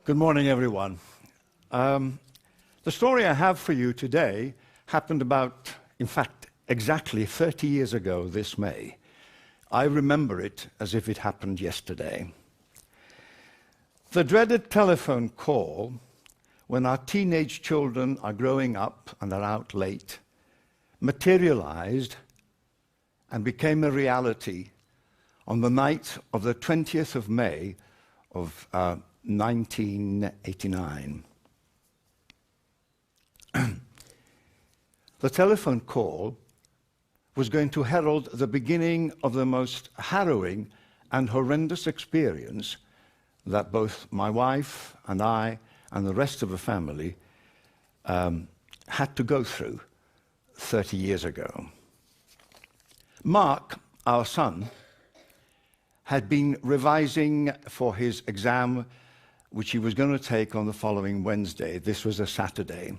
Good morning, everyone. The story I have for you today happened about, in fact, exactly 30 years ago this May. I remember it as if it happened yesterday. The dreaded telephone call when our teenage children are growing up and are out late materialized and became a reality on the night of the 20th of May of 1989. The telephone call was going to herald the beginning of the most harrowing and horrendous experience that both my wife and I and the rest of the family had to go through 30 years ago. Mark, our son, had been revising for his exam, which he was going to take on the following Wednesday. This was a Saturday.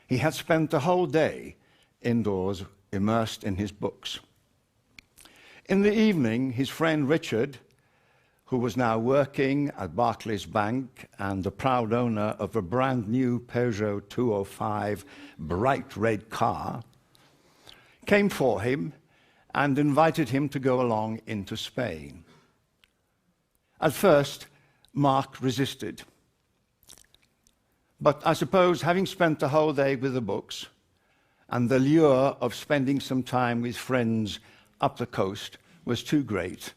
He had spent the whole day indoors, immersed in his books. In the evening, his friend Richard, who was now working at Barclays Bank and the proud owner of a brand new Peugeot 205 bright red car, came for him and invited him to go along into Spain. At first, Mark resisted. But I suppose having spent the whole day with the books and the lure of spending some time with friends up the coast was too great,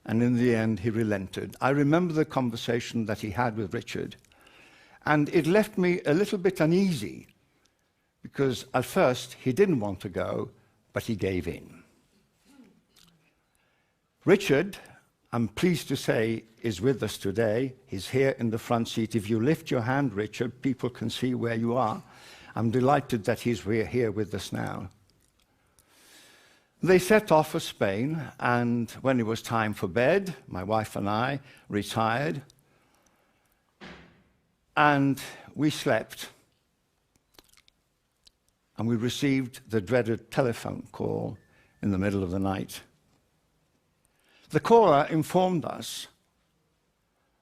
and in the end he relented. I remember the conversation that he had with Richard, and it left me a little bit uneasy, because at first he didn't want to go, but he gave in. Richard, I'm pleased to say, is with us today. He's here in the front seat. If you lift your hand, Richard, people can see where you are. I'm delighted that he's here with us now. They set off for Spain, and when it was time for bed, my wife and I retired, and we slept, and we received the dreaded telephone call in the middle of the night. The caller informed us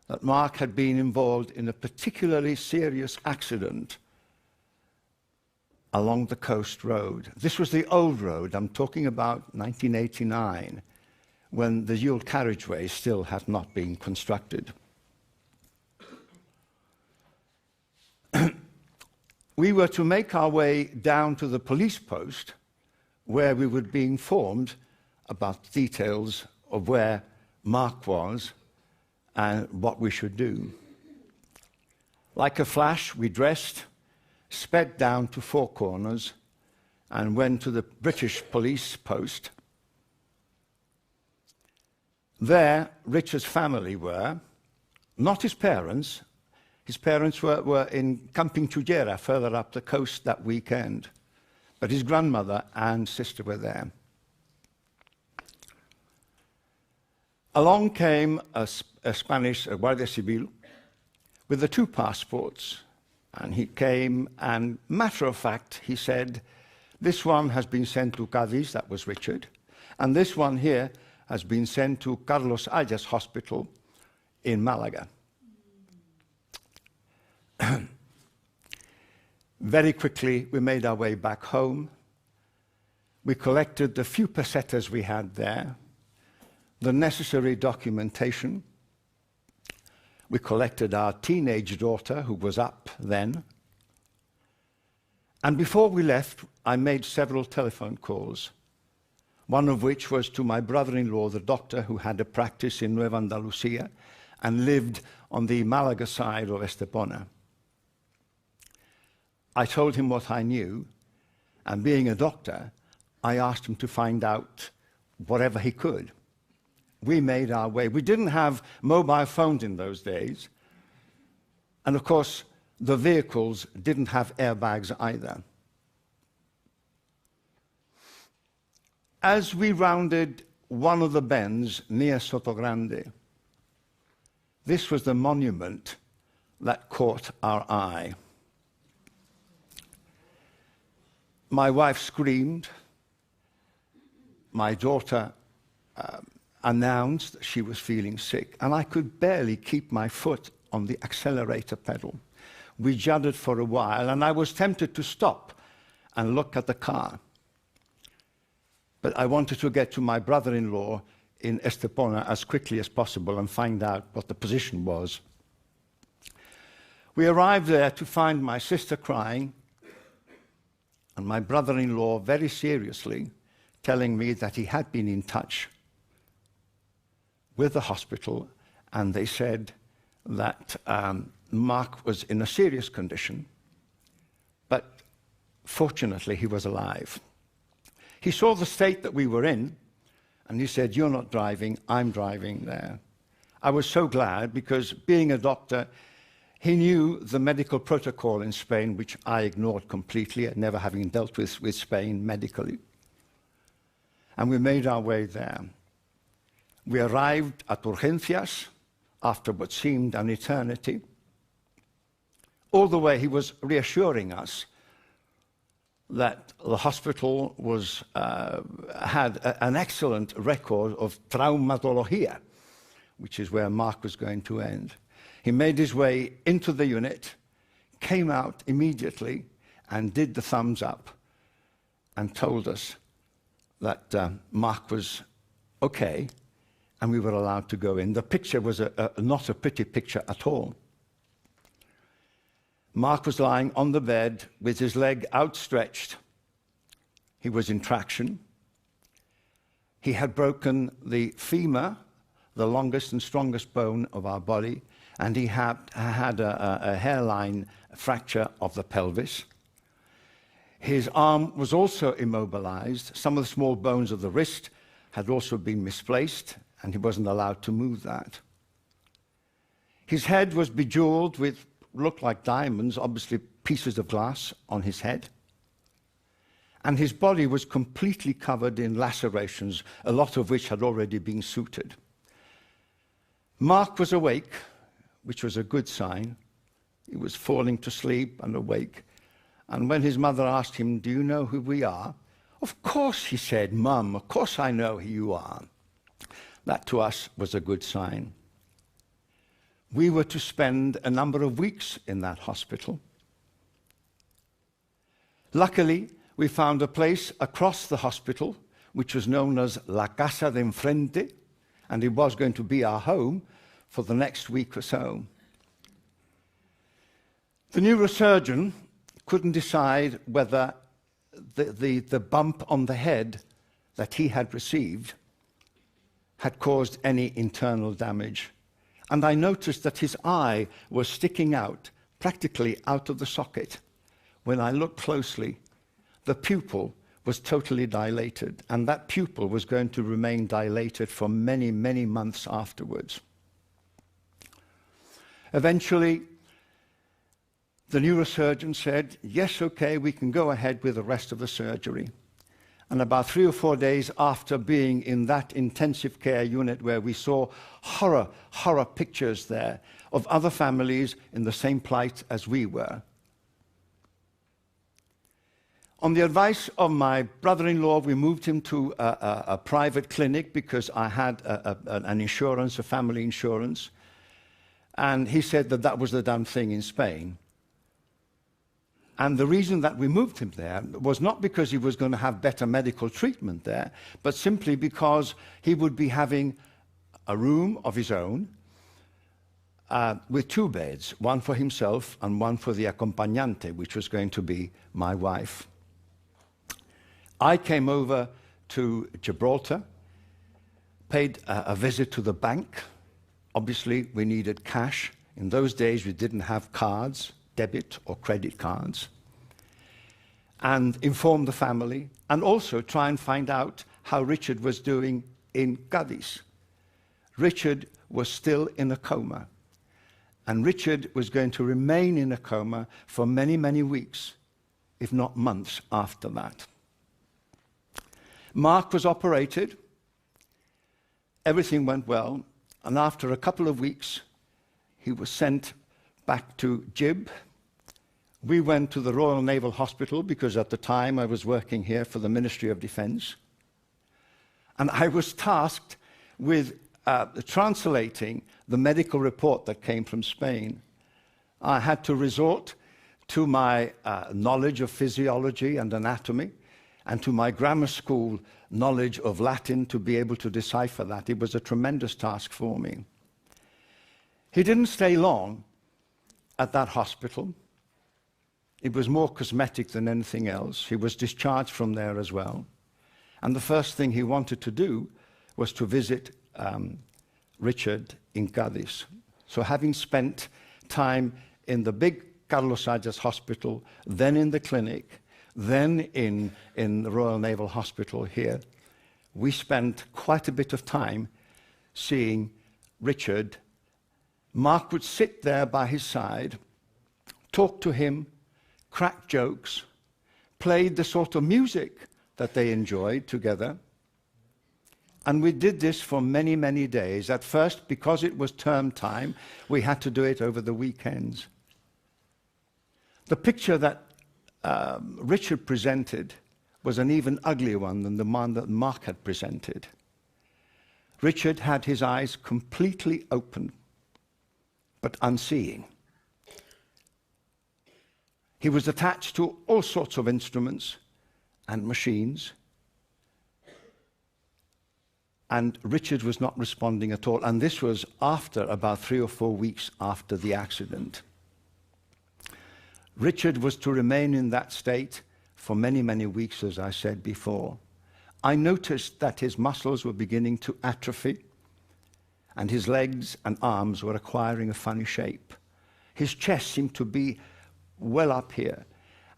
that Mark had been involved in a particularly serious accident along the coast road. This was the old road. I'm talking about 1989, when the dual carriageway still had not been constructed. We were to make our way down to the police post, where we would be informed about details of where Mark was and what we should do. Like a flash, we dressed, sped down to Four Corners, and went to the British police post. There, Richard's family were, not his parents. His parents were in Camping Chujera, further up the coast that weekend, but his grandmother and sister were there. Along came a Spanish Guardia Civil with the two passports, and he came, and matter of fact, he said, this one has been sent to Cadiz, that was Richard, and this one here has been sent to Carlos Ayas Hospital in Malaga. Very quickly, we made our way back home. We collected the few pesetas we had there, the necessary documentation. We collected our teenage daughter, who was up then. And before we left, I made several telephone calls, one of which was to my brother-in-law, the doctor, who had a practice in Nueva Andalucía and lived on the Malaga side of Estepona. I told him what I knew, and being a doctor, I asked him to find out whatever he could. We made our way. We didn't have mobile phones in those days. And of course, the vehicles didn't have airbags either. As we rounded one of the bends near Sotogrande, this was the monument that caught our eye. My wife screamed. My daughter announced she was feeling sick, and I could barely keep my foot on the accelerator pedal. We judged for a while, and I was tempted to stop and look at the car. But I wanted to get to my brother-in-law in Estepona as quickly as possible and find out what the position was. We arrived there to find my sister crying and my brother-in-law very seriously telling me that he had been in touch with the hospital, and they said that Mark was in a serious condition, but fortunately he was alive. He saw the state that we were in, and he said, "You're not driving, I'm driving there." I was so glad, because being a doctor, he knew the medical protocol in Spain, which I ignored completely, never having dealt with Spain medically. And we made our way there. We arrived at Urgencias after what seemed an eternity. All the way he was reassuring us that the hospital had an excellent record of traumatología, which is where Mark was going to end. He made his way into the unit, came out immediately, and did the thumbs up, and told us that Mark was okay, and we were allowed to go in. The picture was not a pretty picture at all. Mark was lying on the bed with his leg outstretched. He was in traction. He had broken the femur, the longest and strongest bone of our body, and he had a hairline fracture of the pelvis. His arm was also immobilized. Some of the small bones of the wrist had also been misplaced, and he wasn't allowed to move that. His head was bejeweled with looked like diamonds, obviously pieces of glass on his head. And his body was completely covered in lacerations, a lot of which had already been sutured. Mark was awake, which was a good sign. He was falling to sleep and awake. And when his mother asked him, "Do you know who we are?" "Of course," he said, "Mum, of course I know who you are." That to us was a good sign. We were to spend a number of weeks in that hospital. Luckily, we found a place across the hospital, which was known as La Casa de Enfrente, and it was going to be our home for the next week or so. The neurosurgeon couldn't decide whether the bump on the head that he had received had caused any internal damage. And I noticed that his eye was sticking out, practically out of the socket. When I looked closely, the pupil was totally dilated, and that pupil was going to remain dilated for many, many months afterwards. Eventually, the neurosurgeon said, "Yes, okay, we can go ahead with the rest of the surgery." And about 3 or 4 days after being in that intensive care unit where we saw horror pictures there of other families in the same plight as we were. On the advice of my brother-in-law, we moved him to a private clinic because I had an insurance, a family insurance. And he said that that was the damn thing in Spain. And the reason that we moved him there was not because he was going to have better medical treatment there, but simply because he would be having a room of his own with 2 beds, one for himself and one for the acompañante, which was going to be my wife. I came over to Gibraltar, paid a visit to the bank. Obviously, we needed cash. In those days, we didn't have cards, debit or credit cards, and inform the family, and also try and find out how Richard was doing in Cadiz. Richard was still in a coma, and Richard was going to remain in a coma for many, many weeks, if not months after that. Mark was operated. Everything went well, and after a couple of weeks, he was sent back to Gib. We went to the Royal Naval Hospital because at the time I was working here for the Ministry of Defence. And I was tasked with translating the medical report that came from Spain. I had to resort to my knowledge of physiology and anatomy and to my grammar school knowledge of Latin to be able to decipher that. It was a tremendous task for me. He didn't stay long at that hospital. It was more cosmetic than anything else. He was discharged from there as well. And the first thing he wanted to do was to visit Richard in Cádiz. So having spent time in the big Carlos Sajas Hospital, then in the clinic, then in the Royal Naval Hospital here, we spent quite a bit of time seeing Richard. Mark would sit there by his side, talk to him, crack jokes, played the sort of music that they enjoyed together. And we did this for many, many days. At first, because it was term time, we had to do it over the weekends. The picture that Richard presented was an even uglier one than the one that Mark had presented. Richard had his eyes completely open, but unseeing. He was attached to all sorts of instruments and machines, and Richard was not responding at all. And this was after about 3 or 4 weeks after the accident. Richard was to remain in that state for many, many weeks, as I said before. I noticed that his muscles were beginning to atrophy, and his legs and arms were acquiring a funny shape. His chest seemed to be well up here,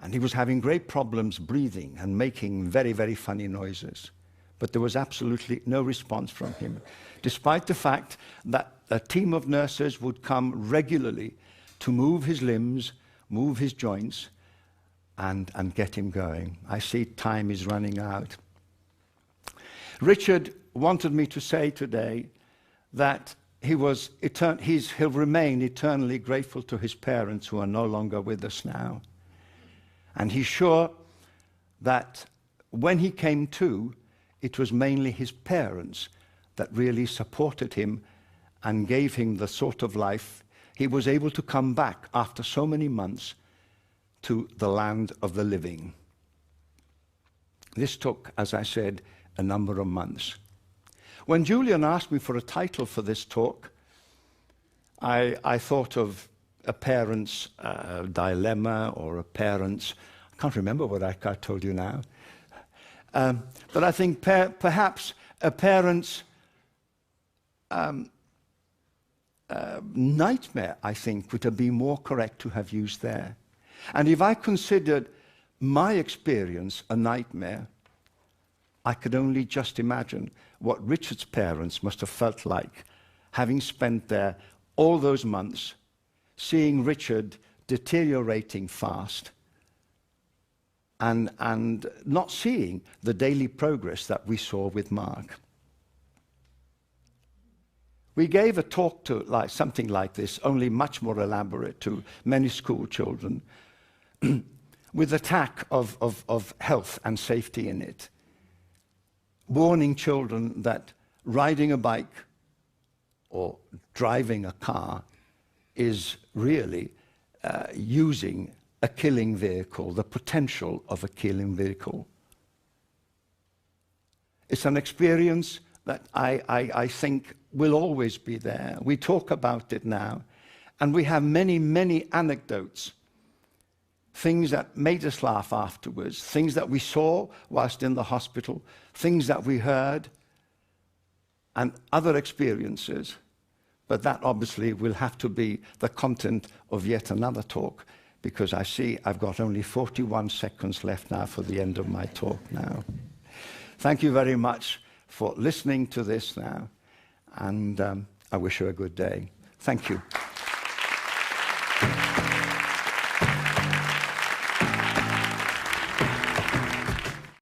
and he was having great problems breathing and making very, very funny noises. But there was absolutely no response from him, despite the fact that a team of nurses would come regularly to move his limbs, move his joints, and get him going. I see time is running out. Richard wanted me to say today that he'll remain eternally grateful to his parents who are no longer with us now. And he's sure that when he came to, it was mainly his parents that really supported him and gave him the sort of life he was able to come back after so many months to the land of the living. This took, as I said, a number of months. When Julian asked me for a title for this talk, I thought of a parent's dilemma or a parent's, I can't remember what I told you now, but I think perhaps a parent's nightmare, I think, would have been more correct to have used there. And if I considered my experience a nightmare, I could only just imagine what Richard's parents must have felt like, having spent there all those months, seeing Richard deteriorating fast, and not seeing the daily progress that we saw with Mark. We gave a talk to something like this, only much more elaborate, to many school children, with a tack of health and safety in it, warning children that riding a bike or driving a car is really using a killing vehicle, the potential of a killing vehicle. It's an experience that I think will always be there. We talk about it now, and we have many, many anecdotes, things that made us laugh afterwards, things that we saw whilst in the hospital, things that we heard, and other experiences. But that obviously will have to be the content of yet another talk, because I see I've got only 41 seconds left now for the end of my talk now. Thank you very much for listening to this now, and I wish you a good day. Thank you.